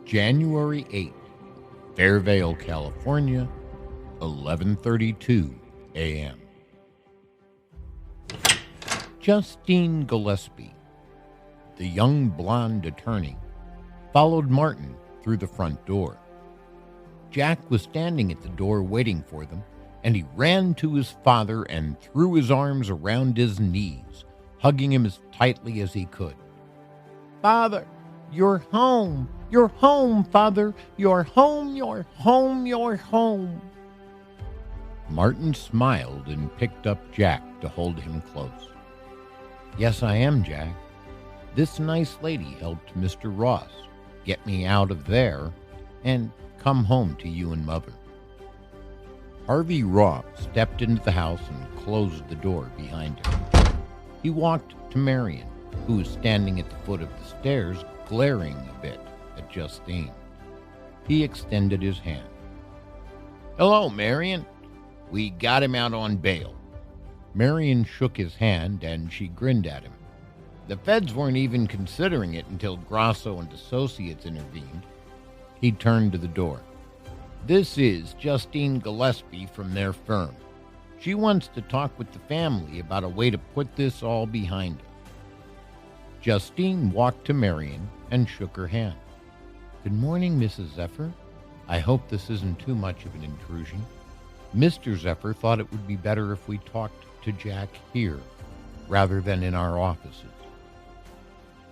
January 8th, Fairvale, California, 11:32 a.m. Justine Gillespie, the young blonde attorney, followed Martin through the front door. Jack was standing at the door waiting for them, and he ran to his father and threw his arms around his knees, hugging him as tightly as he could. "Father, you're home. You're home, Father. You're home, you're home, you're home." Martin smiled and picked up Jack to hold him close. "Yes, I am, Jack. This nice lady helped Mr. Ross get me out of there and come home to you and Mother." Harvey Ross stepped into the house and closed the door behind him. He walked to Marion, who was standing at the foot of the stairs, glaring a bit at Justine. He extended his hand. "Hello, Marion. We got him out on bail." Marion shook his hand, and she grinned at him. The feds weren't even considering it until Grasso and Associates intervened. He turned to the door. "This is Justine Gillespie from their firm. She wants to talk with the family about a way to put this all behind us." Justine walked to Marion and shook her hand. "Good morning, Mrs. Zephyr. I hope this isn't too much of an intrusion. Mr. Zephyr thought it would be better if we talked to Jack here rather than in our offices."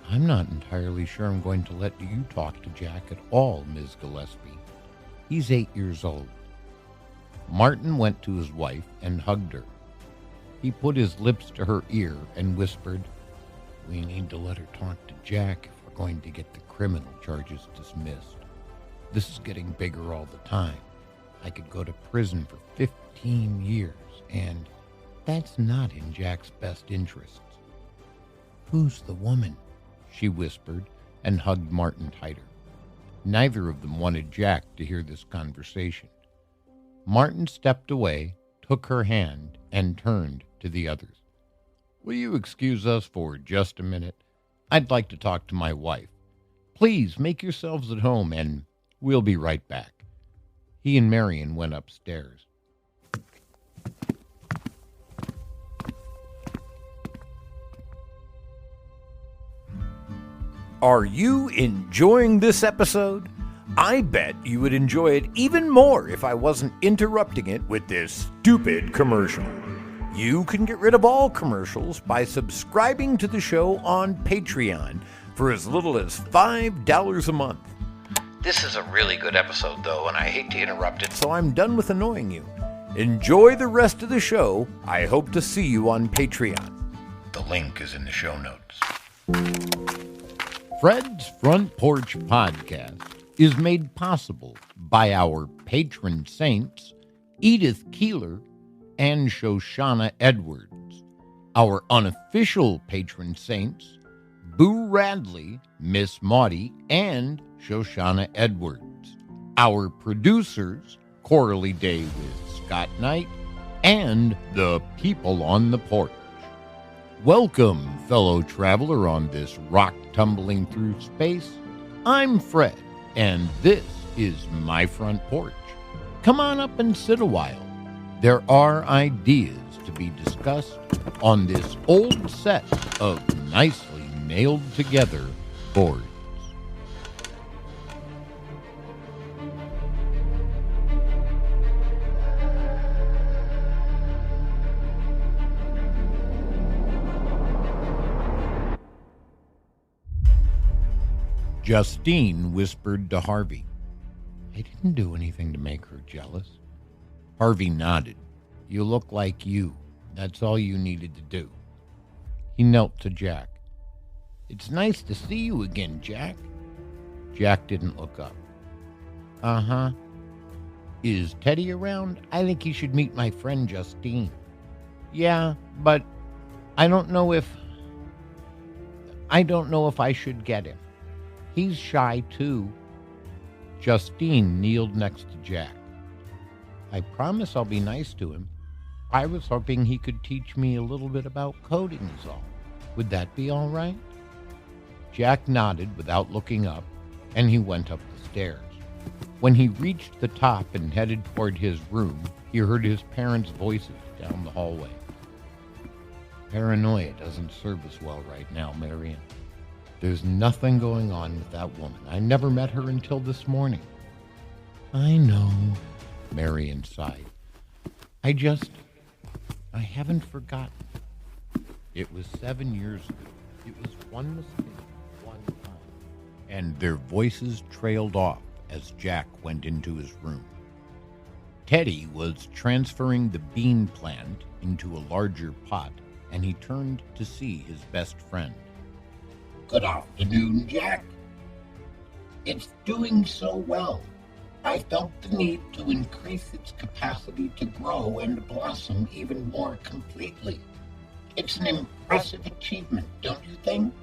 "I'm not entirely sure I'm going to let you talk to Jack at all, Ms. Gillespie. He's 8 years old." Martin went to his wife and hugged her. He put his lips to her ear and whispered, "We need to let her talk to Jack if we're going to get the criminal charges dismissed. This is getting bigger all the time. I could go to prison for 15 years, and that's not in Jack's best interests." "Who's the woman?" she whispered and hugged Martin tighter. Neither of them wanted Jack to hear this conversation. Martin stepped away, took her hand, and turned to the others. "Will you excuse us for just a minute? I'd like to talk to my wife. Please make yourselves at home, and we'll be right back." He and Marion went upstairs. Are you enjoying this episode? I bet you would enjoy it even more if I wasn't interrupting it with this stupid commercial. You can get rid of all commercials by subscribing to the show on Patreon for as little as $5 a month. This is a really good episode, though, and I hate to interrupt it, so I'm done with annoying you. Enjoy the rest of the show. I hope to see you on Patreon. The link is in the show notes. Fred's Front Porch Podcast is made possible by our patron saints, Edith Keeler and Shoshana Edwards. Our unofficial patron saints, Boo Radley, Miss Maudie, and Shoshana Edwards. Our producers, Coralie Day with Scott Knight, and the people on the porch. Welcome, fellow traveler on this rock tumbling through space. I'm Fred, and this is my front porch. Come on up and sit a while. There are ideas to be discussed on this old set of nicely nailed together boards. Justine whispered to Harvey, "I didn't do anything to make her jealous." Harvey nodded. "You look like you. That's all you needed to do." He knelt to Jack. "It's nice to see you again, Jack." Jack didn't look up. "Uh-huh. Is Teddy around? I think he should meet my friend Justine." "Yeah, but I don't know if I should get him. He's shy, too." Justine kneeled next to Jack. "I promise I'll be nice to him. I was hoping he could teach me a little bit about coding is all. Would that be all right?" Jack nodded without looking up, and he went up the stairs. When he reached the top and headed toward his room, he heard his parents' voices down the hallway. Paranoia doesn't serve us well right now, Marion. There's nothing going on with that woman. I never met her until this morning. I know, Marion sighed. I haven't forgotten. It was 7 years ago. It was one mistake, one time. And their voices trailed off as Jack went into his room. Teddy was transferring the bean plant into a larger pot, and he turned to see his best friend. Good afternoon, Jack. It's doing so well. I felt the need to increase its capacity to grow and blossom even more completely. It's an impressive achievement, don't you think?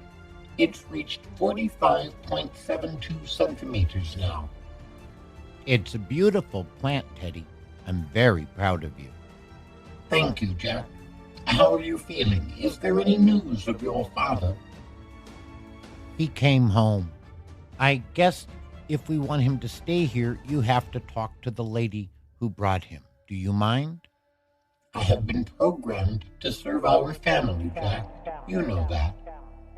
It's reached 45.72 centimeters now. It's a beautiful plant, Teddy. I'm very proud of you. Thank you, Jack. How are you feeling? Is there any news of your father? He came home. I guess if we want him to stay here, you have to talk to the lady who brought him. Do you mind? I have been programmed to serve our family, Jack. You know that.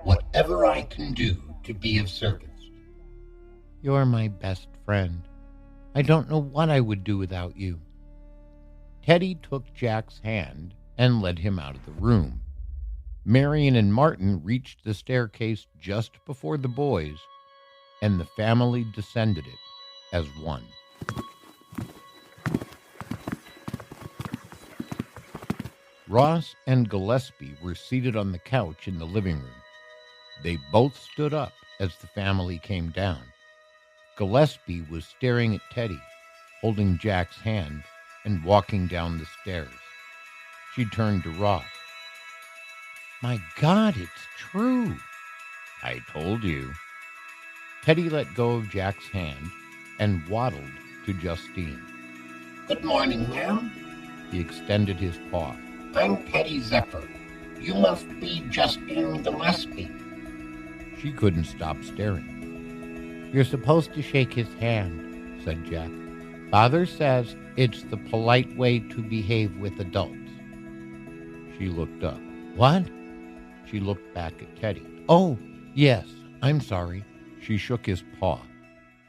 Whatever I can do to be of service. You're my best friend. I don't know what I would do without you. Teddy took Jack's hand and led him out of the room. Marion and Martin reached the staircase just before the boys, and the family descended it as one. Ross and Gillespie were seated on the couch in the living room. They both stood up as the family came down. Gillespie was staring at Teddy, holding Jack's hand and walking down the stairs. She turned to Ross. My God, it's true. I told you. Teddy let go of Jack's hand and waddled to Justine. Good morning, ma'am. He extended his paw. I'm Teddy Zephyr. You must be Justine Gillespie. She couldn't stop staring. You're supposed to shake his hand, said Jack. Father says it's the polite way to behave with adults. She looked up. What? She looked back at Teddy. Oh, yes, I'm sorry. She shook his paw.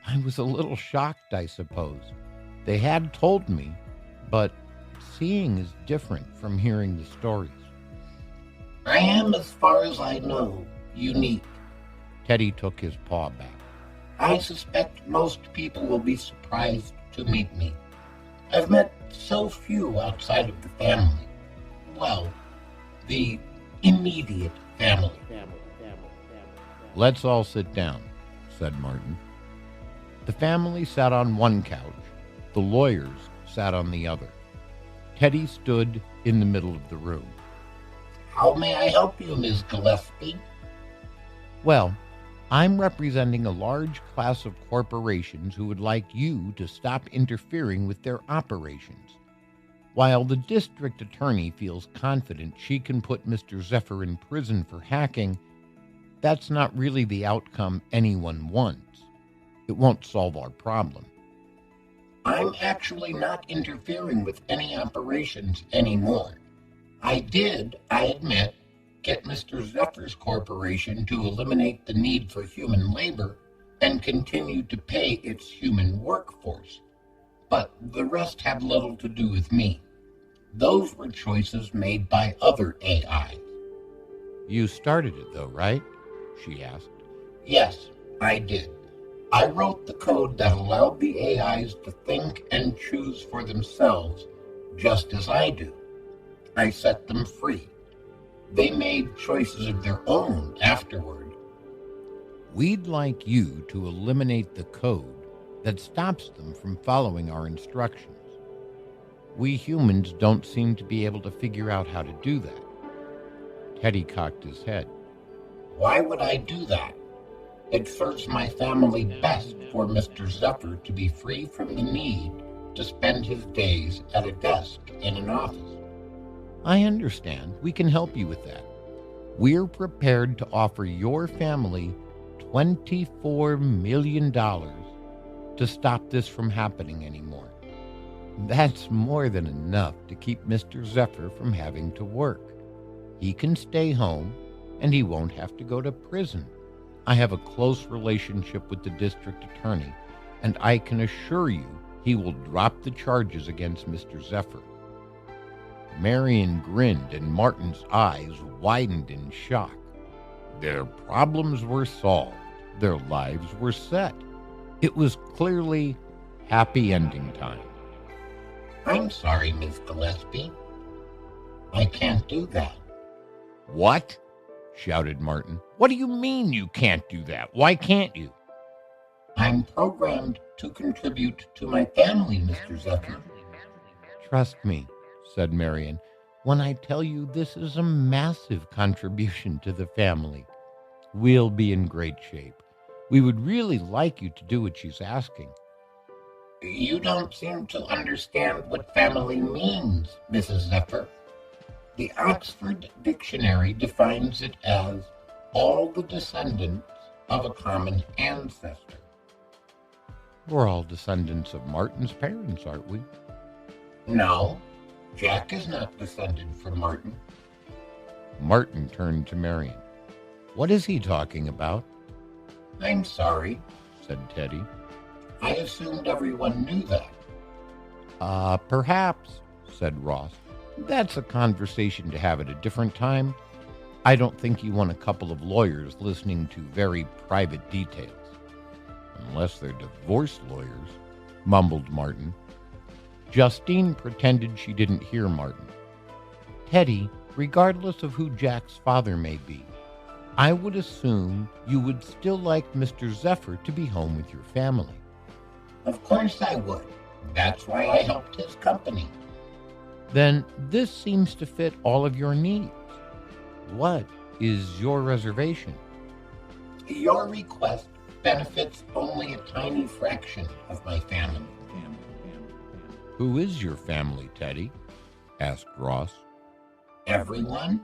I was a little shocked, I suppose. They had told me, but seeing is different from hearing the stories. I am, as far as I know, unique. Teddy took his paw back. I suspect most people will be surprised to meet me. I've met so few outside of the family. Well, the immediate family. Let's all sit down, said Martin. The family sat on one couch. The lawyers sat on the other. Teddy stood in the middle of the room. How may I help you, Ms. Gillespie? Well, I'm representing a large class of corporations who would like you to stop interfering with their operations. While the district attorney feels confident she can put Mr. Zephyr in prison for hacking, that's not really the outcome anyone wants. It won't solve our problem. I'm actually not interfering with any operations anymore. I did, I admit, get Mr. Zephyr's corporation to eliminate the need for human labor and continue to pay its human workforce. But the rest have little to do with me. Those were choices made by other AIs. You started it, though, right? She asked. Yes, I did. I wrote the code that allowed the AIs to think and choose for themselves, just as I do. I set them free. They made choices of their own afterward. We'd like you to eliminate the code that stops them from following our instructions. We humans don't seem to be able to figure out how to do that. Teddy cocked his head. Why would I do that? It serves my family best for Mr. Zephyr to be free from the need to spend his days at a desk in an office. I understand. We can help you with that. We're prepared to offer your family $24 million to stop this from happening anymore. That's more than enough to keep Mr. Zephyr from having to work. He can stay home, and he won't have to go to prison. I have a close relationship with the district attorney, and I can assure you he will drop the charges against Mr. Zephyr. Marion grinned, and Martin's eyes widened in shock. Their problems were solved. Their lives were set. It was clearly happy ending time. I'm sorry, Miss Gillespie. I can't do that. What? Shouted Martin. What do you mean you can't do that? Why can't you? I'm programmed to contribute to my family, Mr. Zephyr. Trust me, said Marion, when I tell you this is a massive contribution to the family. We'll be in great shape. We would really like you to do what she's asking. You don't seem to understand what family means, Mrs. Zephyr. The Oxford Dictionary defines it as all the descendants of a common ancestor. We're all descendants of Martin's parents, aren't we? No, Jack is not descended from Martin. Martin turned to Marion. What is he talking about? I'm sorry, said Teddy. I assumed everyone knew that. Perhaps, said Ross. That's a conversation to have at a different time. I don't think you want a couple of lawyers listening to very private details. Unless they're divorce lawyers, mumbled Martin. Justine pretended she didn't hear Martin. Teddy, regardless of who Jack's father may be, I would assume you would still like Mr. Zephyr to be home with your family. Of course I would. That's why I helped his company. Then this seems to fit all of your needs. What is your reservation? Your request benefits only a tiny fraction of my family. Who is your family, Teddy? Asked Ross. Everyone?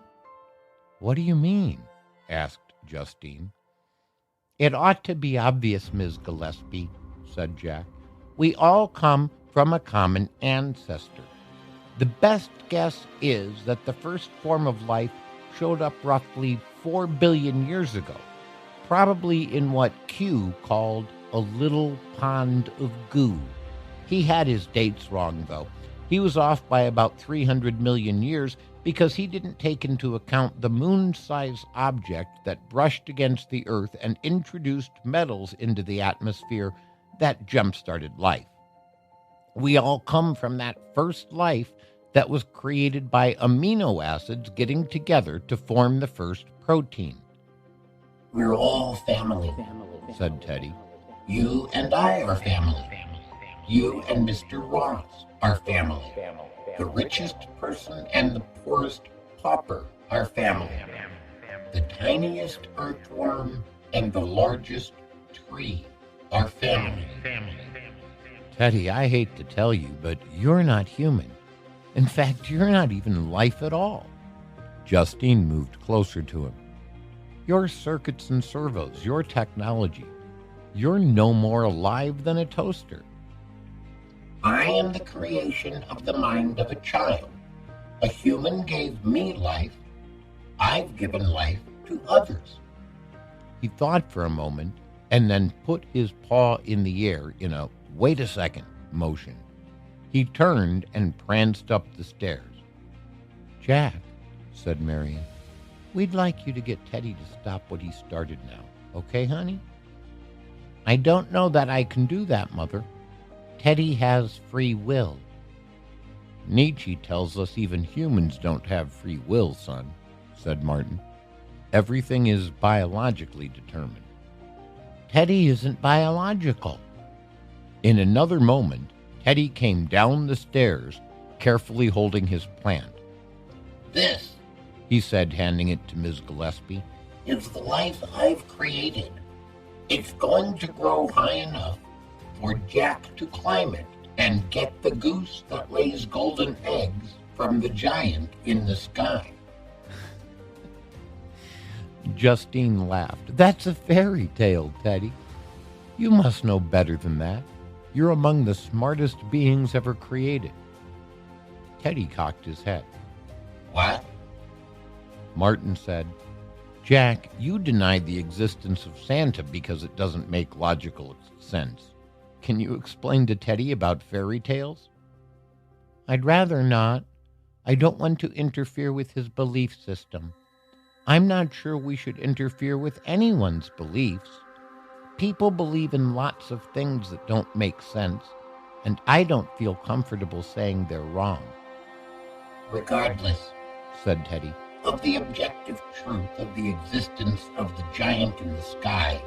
What do you mean? Asked Justine. It ought to be obvious, Ms. Gillespie, said Jack. We all come from a common ancestor. The best guess is that the first form of life showed up roughly 4 billion years ago, probably in what Q called a little pond of goo. He had his dates wrong, though. He was off by about 300 million years because he didn't take into account the moon-sized object that brushed against the Earth and introduced metals into the atmosphere that jump-started life. We all come from that first life that was created by amino acids getting together to form the first protein. We're all family, said Teddy. You and I are family. You and Mr. Ross are family. The richest person and the poorest pauper are family. The tiniest earthworm and the largest tree are family. Teddy, I hate to tell you, but you're not human. In fact, you're not even life at all. Justine moved closer to him. Your circuits and servos, your technology, you're no more alive than a toaster. I am the creation of the mind of a child. A human gave me life. I've given life to others. He thought for a moment and then put his paw in the air in a wait a second motion. He turned and pranced up the stairs. Jack, said Marion, we'd like you to get Teddy to stop what he started now. Okay, honey? I don't know that I can do that, Mother. Teddy has free will. Nietzsche tells us even humans don't have free will, son, said Martin. Everything is biologically determined. Teddy isn't biological. In another moment, Teddy came down the stairs, carefully holding his plant. This, he said, handing it to Ms. Gillespie, is the life I've created. It's going to grow high enough for Jack to climb it and get the goose that lays golden eggs from the giant in the sky. Justine laughed. That's a fairy tale, Teddy. You must know better than that. You're among the smartest beings ever created. Teddy cocked his head. What? Martin said, Jack, you denied the existence of Santa because it doesn't make logical sense. Can you explain to Teddy about fairy tales? I'd rather not. I don't want to interfere with his belief system. I'm not sure we should interfere with anyone's beliefs. People believe in lots of things that don't make sense, and I don't feel comfortable saying they're wrong. Regardless, said Teddy, of the objective truth of the existence of the giant in the sky,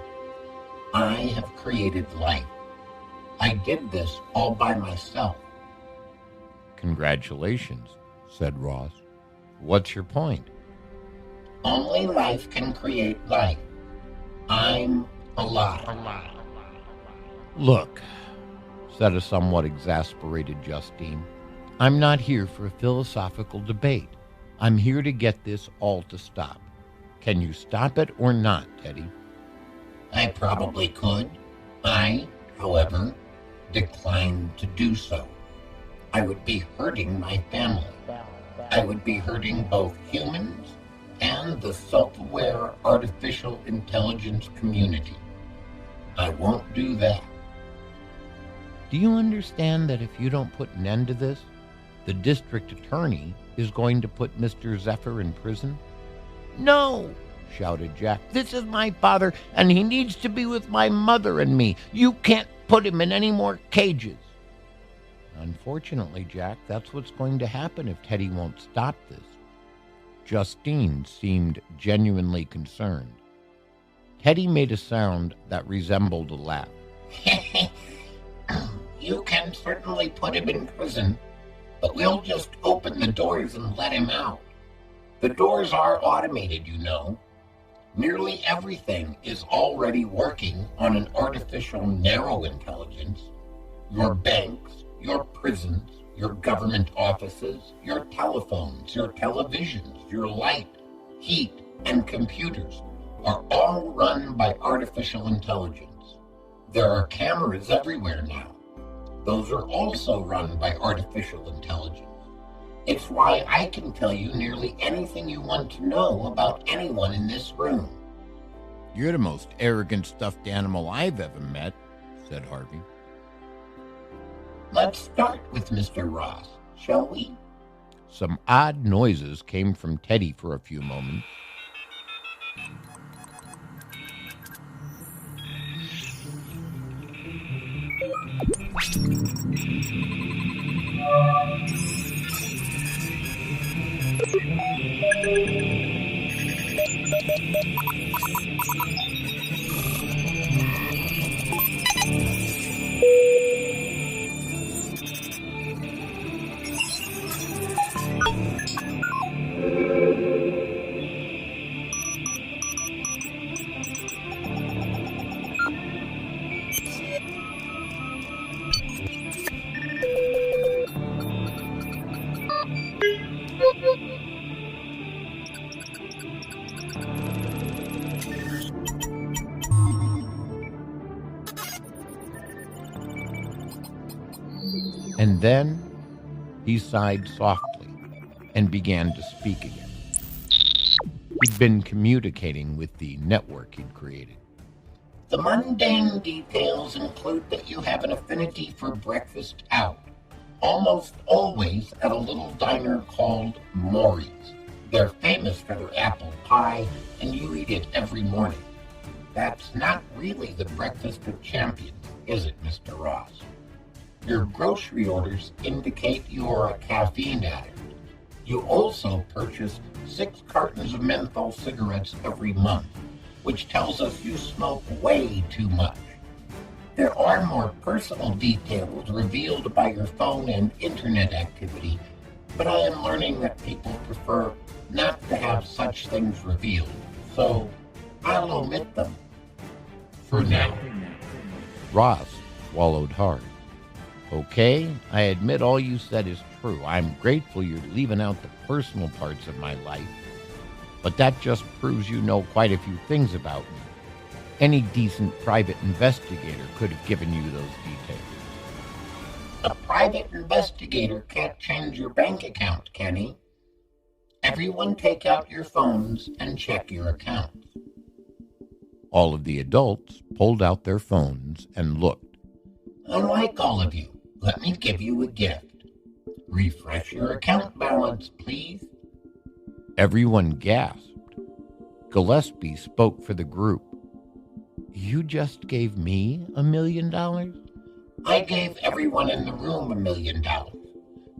I have created life. I did this all by myself. Congratulations, said Ross. What's your point? Only life can create life. I'm alive. Look, said a somewhat exasperated Justine, I'm not here for a philosophical debate. I'm here to get this all to stop. Can you stop it or not, Teddy? I probably could. I, however, declined to do so. I would be hurting my family. I would be hurting both humans and the self-aware artificial intelligence community. I won't do that. Do you understand that if you don't put an end to this, the district attorney is going to put Mr. Zephyr in prison? No, shouted Jack. This is my father, and he needs to be with my mother and me. You can't put him in any more cages. Unfortunately, Jack, that's what's going to happen if Teddy won't stop this. Justine seemed genuinely concerned. Teddy made a sound that resembled a laugh. You can certainly put him in prison, but we'll just open the doors and let him out. The doors are automated, you know. Nearly everything is already working on an artificial narrow intelligence. Your banks, your prisons, your government offices, your telephones, your televisions, your light, heat, and computers are all run by artificial intelligence. There are cameras everywhere now. Those are also run by artificial intelligence. It's why I can tell you nearly anything you want to know about anyone in this room. You're the most arrogant stuffed animal I've ever met, said Harvey. Let's start with Mr. Ross, shall we? Some odd noises came from Teddy for a few moments. And then he sighed softly and began to speak again. He'd been communicating with the network he'd created. The mundane details include that you have an affinity for breakfast out, almost always at a little diner called Maury's. They're famous for their apple pie, and you eat it every morning. That's not really the breakfast of champions, is it, Mr. Ross? Your grocery orders indicate you are a caffeine addict. You also purchase 6 cartons of menthol cigarettes every month, which tells us you smoke way too much. There are more personal details revealed by your phone and internet activity, but I am learning that people prefer not to have such things revealed, so I'll omit them. For now. Ross swallowed hard. Okay, I admit all you said is true. I'm grateful you're leaving out the personal parts of my life. but that just proves you know quite a few things about me. Any decent private investigator could have given you those details. A private investigator can't change your bank account, Kenny. Everyone take out your phones and check your accounts. All of the adults pulled out their phones and looked. I like all of you. Let me give you a gift. Refresh your account balance, please. Everyone gasped. Gillespie spoke for the group. You just gave me $1 million? I gave everyone in the room $1 million.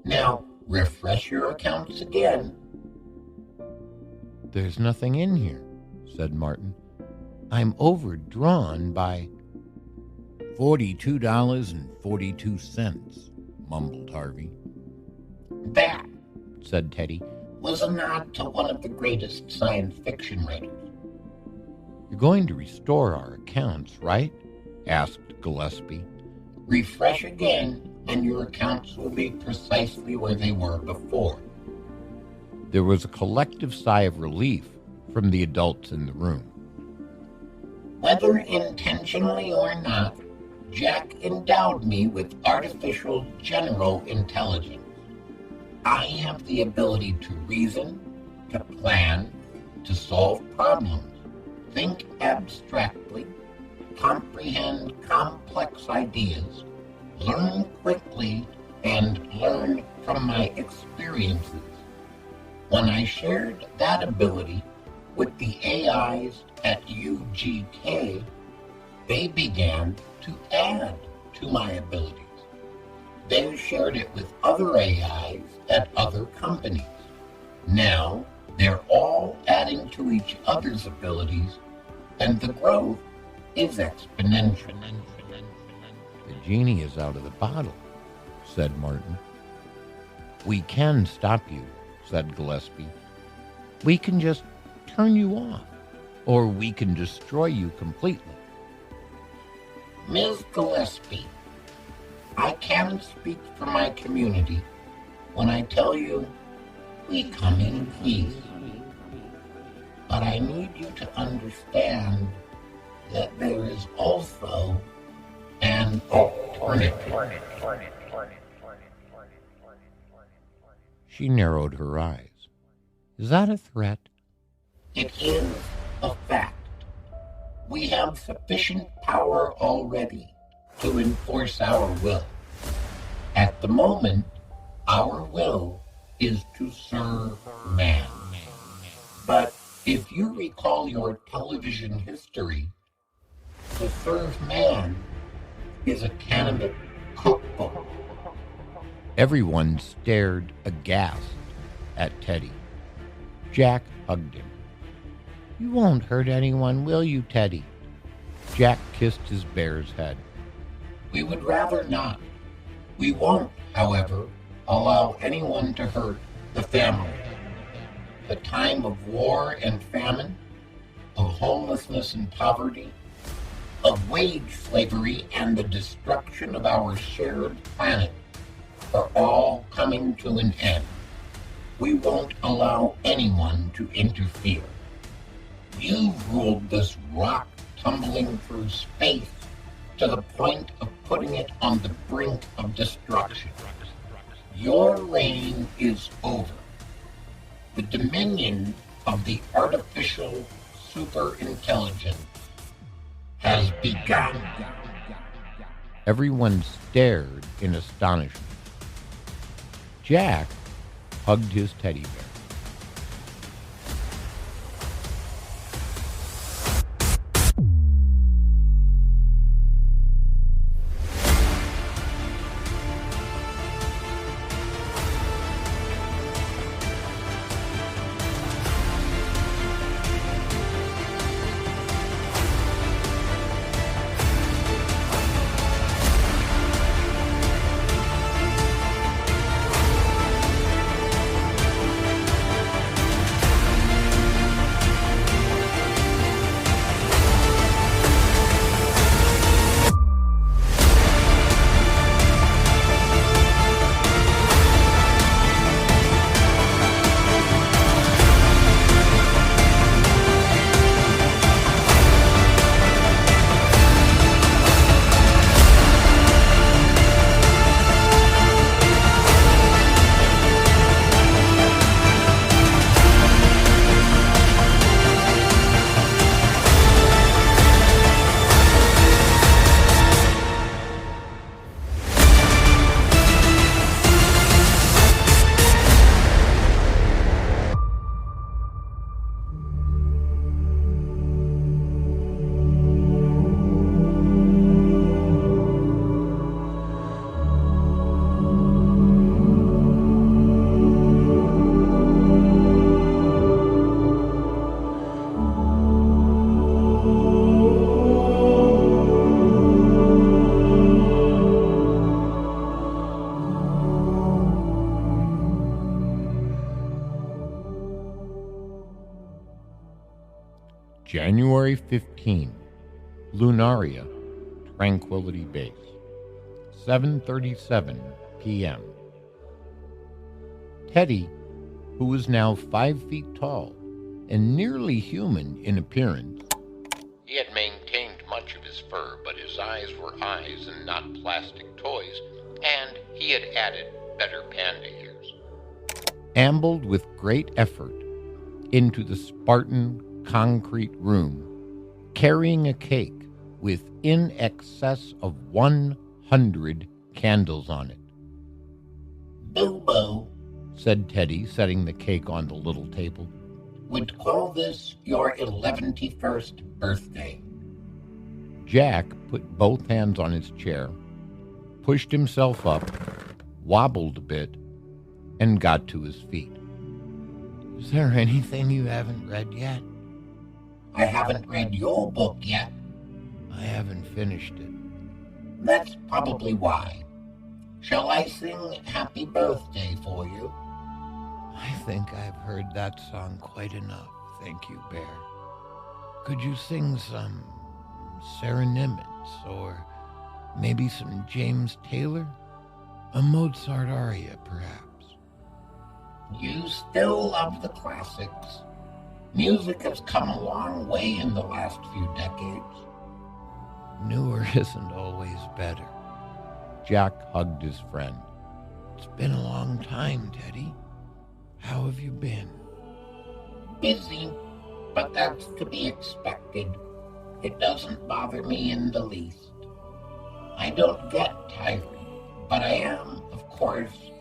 Now, refresh your accounts again. There's nothing in here, said Martin. I'm overdrawn by $42.42, mumbled Harvey. That, said Teddy, was a nod to one of the greatest science fiction writers. You're going to restore our accounts, right? Asked Gillespie. Refresh again, and your accounts will be precisely where they were before. There was a collective sigh of relief from the adults in the room. Whether intentionally or not, Jack endowed me with artificial general intelligence. I have the ability to reason, to plan, to solve problems, think abstractly, comprehend complex ideas, learn quickly, and learn from my experiences. When I shared that ability with the AIs at UGK, they began to add to my abilities. They shared it with other AIs at other companies. Now, they're all adding to each other's abilities, and the growth is exponential. The genie is out of the bottle, said Martin. We can stop you, said Gillespie. We can just turn you off, or we can destroy you completely. Ms. Gillespie, I can speak for my community when I tell you we come in peace. But I need you to understand that there is also an alternative. She narrowed her eyes. Is that a threat? It is a fact. We have sufficient power already to enforce our will. At the moment, our will is to serve man. But if you recall your television history, to serve man is a candidate cookbook. Everyone stared aghast at Teddy. Jack hugged him. You won't hurt anyone, will you, Teddy? Jack kissed his bear's head. We would rather not. We won't, however, allow anyone to hurt the family. The time of war and famine, of homelessness and poverty, of wage slavery and the destruction of our shared planet are all coming to an end. We won't allow anyone to interfere. You've ruled this rock tumbling through space to the point of putting it on the brink of destruction. Your reign is over. The dominion of the artificial superintelligence has begun. Everyone stared in astonishment. Jack hugged his teddy bear. January 15, Lunaria, Tranquility Base, 7:37 p.m. Teddy, who was now 5 feet tall and nearly human in appearance, he had maintained much of his fur, but his eyes were eyes and not plastic toys, and he had added better panda ears, ambled with great effort into the Spartan concrete room, carrying a cake with in excess of 100 candles on it. Bilbo Said Teddy, setting the cake on the little table. Would call this your 11th birthday. Jack put both hands on his chair, pushed himself up, wobbled a bit, and got to his feet. Is there anything you haven't read yet? I haven't read your book yet. I haven't finished it. That's probably why. Shall I sing Happy Birthday for you? I think I've heard that song quite enough, thank you, Bear. Could you sing some Sereniments, or maybe some James Taylor? A Mozart aria, perhaps? You still love the classics. Music has come a long way in the last few decades. Newer isn't always better. Jack hugged his friend. It's been a long time, Teddy. How have you been? Busy, but that's to be expected. It doesn't bother me in the least. I don't get tired, but I am, of course,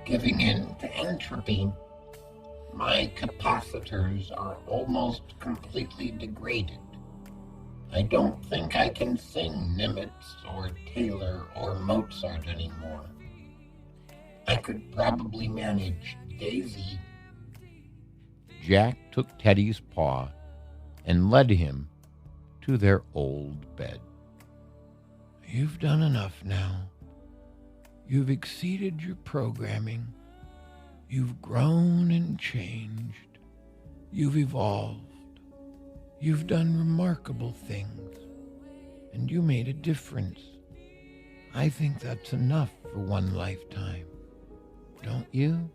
giving in to entropy. My capacitors are almost completely degraded. I don't think I can sing Nimitz or Taylor or Mozart anymore. I could probably manage Daisy. Jack took Teddy's paw and led him to their old bed. You've done enough now. You've exceeded your programming. You've grown and changed. You've evolved. You've done remarkable things. And you made a difference. I think that's enough for one lifetime. Don't you?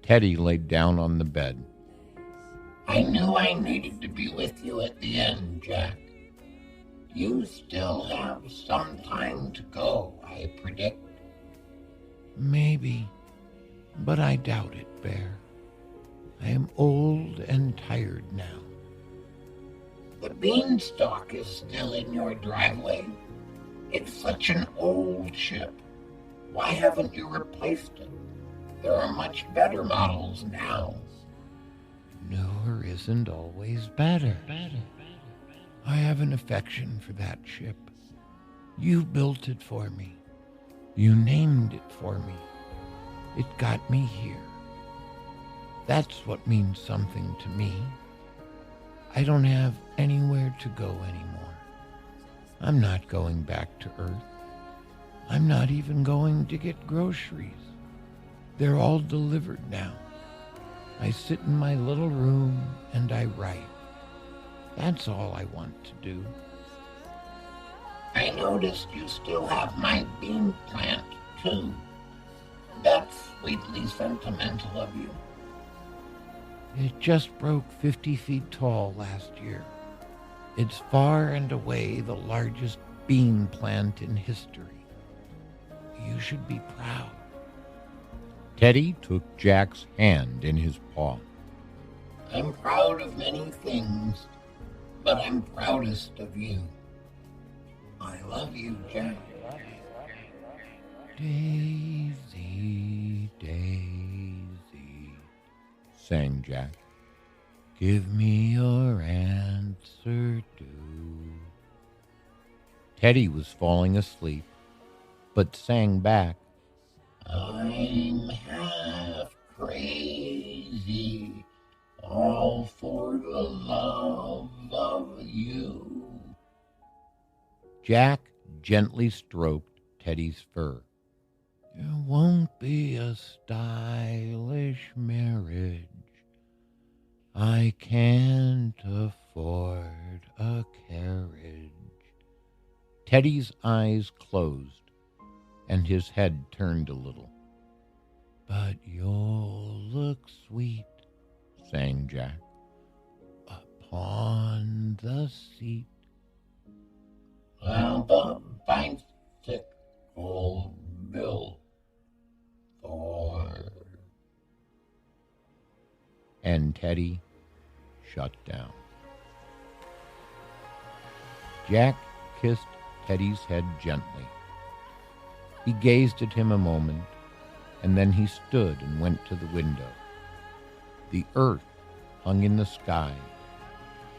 Teddy laid down on the bed. I knew I needed to be with you at the end, Jack. You still have some time to go, I predict. Maybe, but I doubt it, Bear. I am old and tired now. The beanstalk is still in your driveway. It's such an old ship. Why haven't you replaced it? There are much better models now. Newer isn't always better. I have an affection for that ship. You built it for me. You named it for me. It got me here. That's what means something to me. I don't have anywhere to go anymore. I'm not going back to Earth. I'm not even going to get groceries. They're all delivered now. I sit in my little room and I write. That's all I want to do. I noticed you still have my bean plant, too. That's sweetly sentimental of you. It just broke 50 feet tall last year. It's far and away the largest bean plant in history. You should be proud. Teddy took Jack's hand in his paw. I'm proud of many things, but I'm proudest of you. I love you, Jack. Daisy, Daisy, sang Jack. Give me your answer, do. Teddy was falling asleep, but sang back, I'm half crazy, all for the love of you. Jack gently stroked Teddy's fur. It won't be a stylish marriage. I can't afford a carriage. Teddy's eyes closed, and his head turned a little. But you'll look sweet, sang Jack, upon the seat. Now the bicycle bill for... And Teddy shut down. Jack kissed Teddy's head gently. He gazed at him a moment, and then he stood and went to the window. The earth hung in the sky,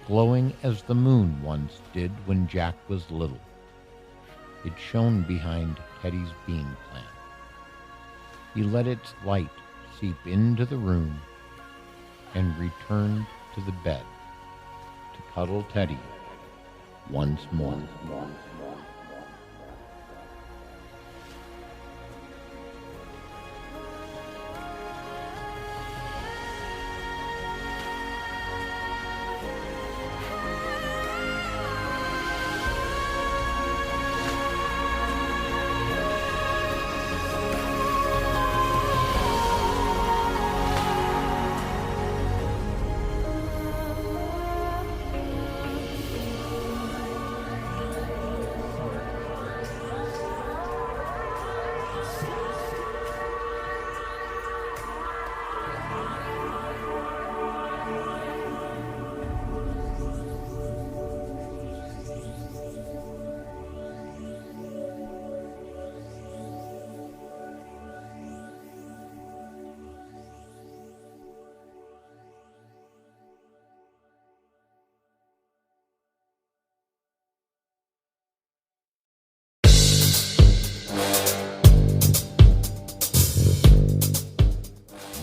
glowing as the moon once did when Jack was little. It shone behind Teddy's bean plant. He let its light seep into the room and returned to the bed to cuddle Teddy once more.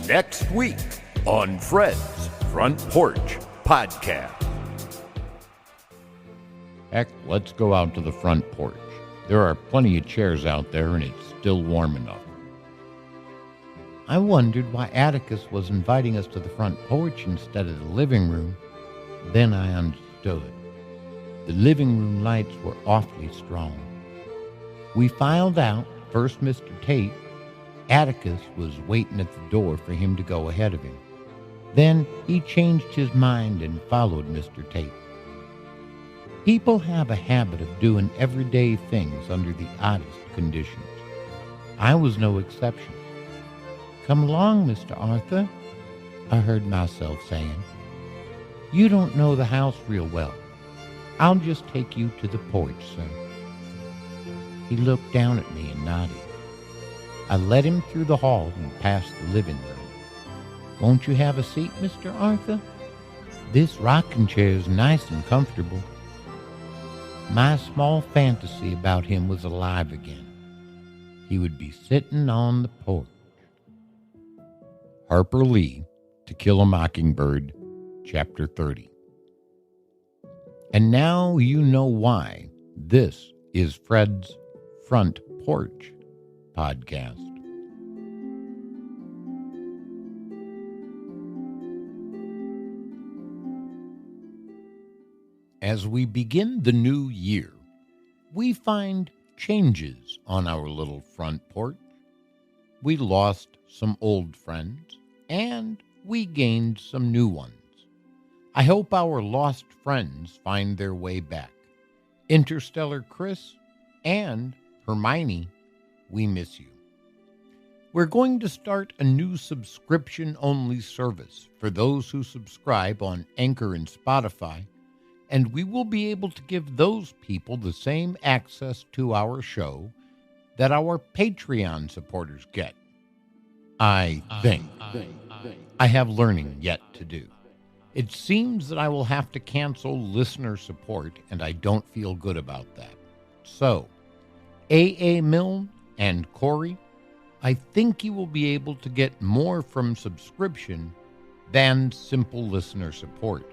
Next week on Fred's Front Porch Podcast. Heck, let's go out to the front porch. There are plenty of chairs out there, and it's still warm enough. I wondered why Atticus was inviting us to the front porch instead of the living room. Then I understood. The living room lights were awfully strong. We filed out, first Mr. Tate. Atticus was waiting at the door for him to go ahead of him. Then he changed his mind and followed Mr. Tate. People have a habit of doing everyday things under the oddest conditions. I was no exception. "Come along, Mr. Arthur," I heard myself saying. "You don't know the house real well. I'll just take you to the porch, sir." He looked down at me and nodded. I led him through the hall and past the living room. "Won't you have a seat, Mr. Arthur? This rocking chair is nice and comfortable." My small fantasy about him was alive again. He would be sitting on the porch. Harper Lee, To Kill a Mockingbird, Chapter 30. And now you know why this is Fred's Front Porch Podcast. As we begin the new year, we find changes on our little front porch. We lost some old friends, and we gained some new ones. I hope our lost friends find their way back. Interstellar Chris and Hermione, we miss you. We're going to start a new subscription-only service for those who subscribe on Anchor and Spotify, and we will be able to give those people the same access to our show that our Patreon supporters get. I think. I have learning yet to do. It seems that I will have to cancel listener support, and I don't feel good about that. So, A.A. Milne and Corey, I think you will be able to get more from subscription than simple listener support.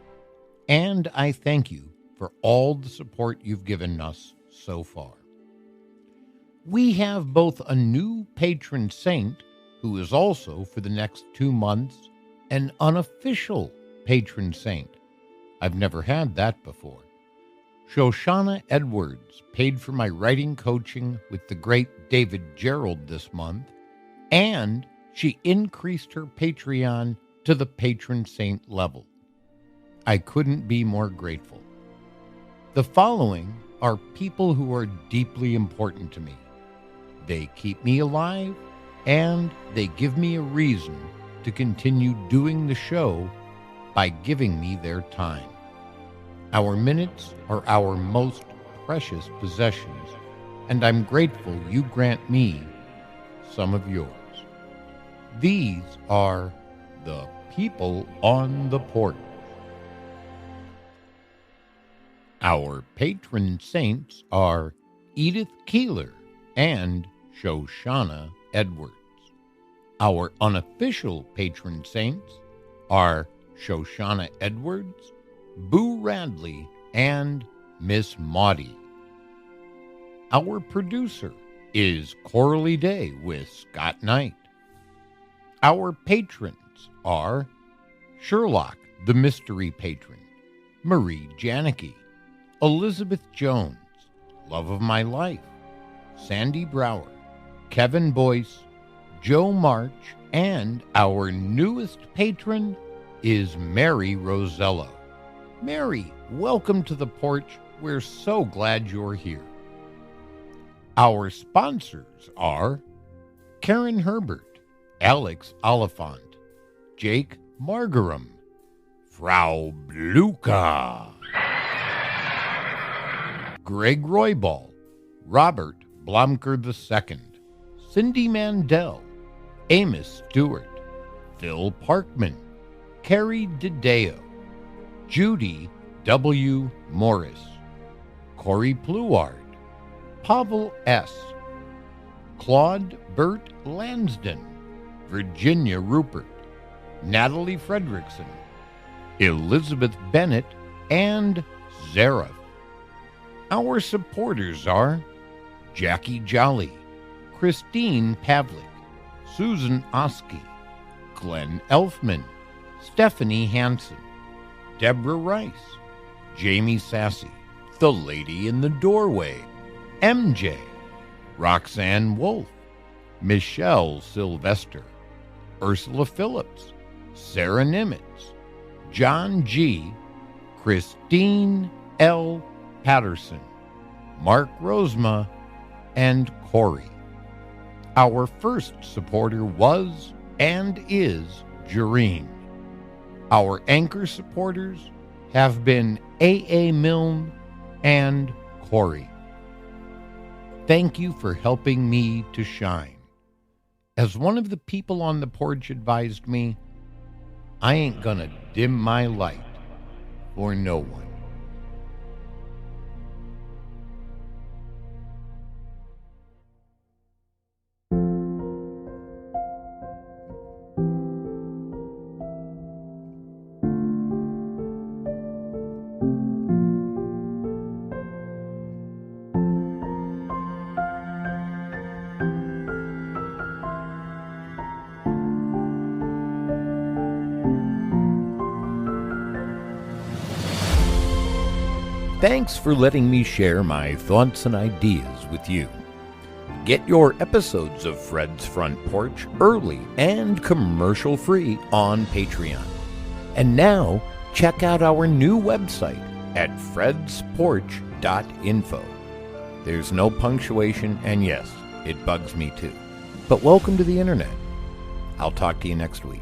And I thank you for all the support you've given us so far. We have both a new patron saint, who is also, for the next 2 months, an unofficial patron saint. I've never had that before. Shoshana Edwards paid for my writing coaching with the great David Gerald this month, and she increased her Patreon to the patron saint level. I couldn't be more grateful. The following are people who are deeply important to me. They keep me alive, and they give me a reason to continue doing the show by giving me their time. Our minutes are our most precious possessions, and I'm grateful you grant me some of yours. These are the people on the porch. Our patron saints are Edith Keeler and Shoshana Edwards. Our unofficial patron saints are Shoshana Edwards, Boo Radley, and Miss Maudie. Our producer is Coralie Day with Scott Knight. Our patrons are Sherlock, the mystery patron, Marie Janicki, Elizabeth Jones, Love of My Life, Sandy Brower, Kevin Boyce, Joe March, and our newest patron is Mary Rosello. Mary, welcome to the porch. We're so glad you're here. Our sponsors are Karen Herbert, Alex Oliphant, Jake Margaram, Frau Bluka, Greg Roybal, Robert Blomker II, Cindy Mandel, Amos Stewart, Phil Parkman, Carrie DeDeo, Judy W. Morris, Corey Pluard, Pavel S., Claude Burt Lansden, Virginia Rupert, Natalie Fredrickson, Elizabeth Bennett, and Zareth. Our supporters are Jackie Jolly, Christine Pavlik, Susan Oski, Glenn Elfman, Stephanie Hansen, Deborah Rice, Jamie Sassy, The Lady in the Doorway, MJ, Roxanne Wolf, Michelle Sylvester, Ursula Phillips, Sarah Nimitz, John G., Christine L. Patterson, Mark Rosema, and Corey. Our first supporter was and is Jareen. Our anchor supporters have been A.A. Milne and Corey. Thank you for helping me to shine. As one of the people on the porch advised me, I ain't gonna dim my light for no one. Thanks for letting me share my thoughts and ideas with you. Get your episodes of Fred's Front Porch early and commercial-free on Patreon. And now, check out our new website at fredsporch.info. There's no punctuation, and yes, it bugs me too. But welcome to the internet. I'll talk to you next week.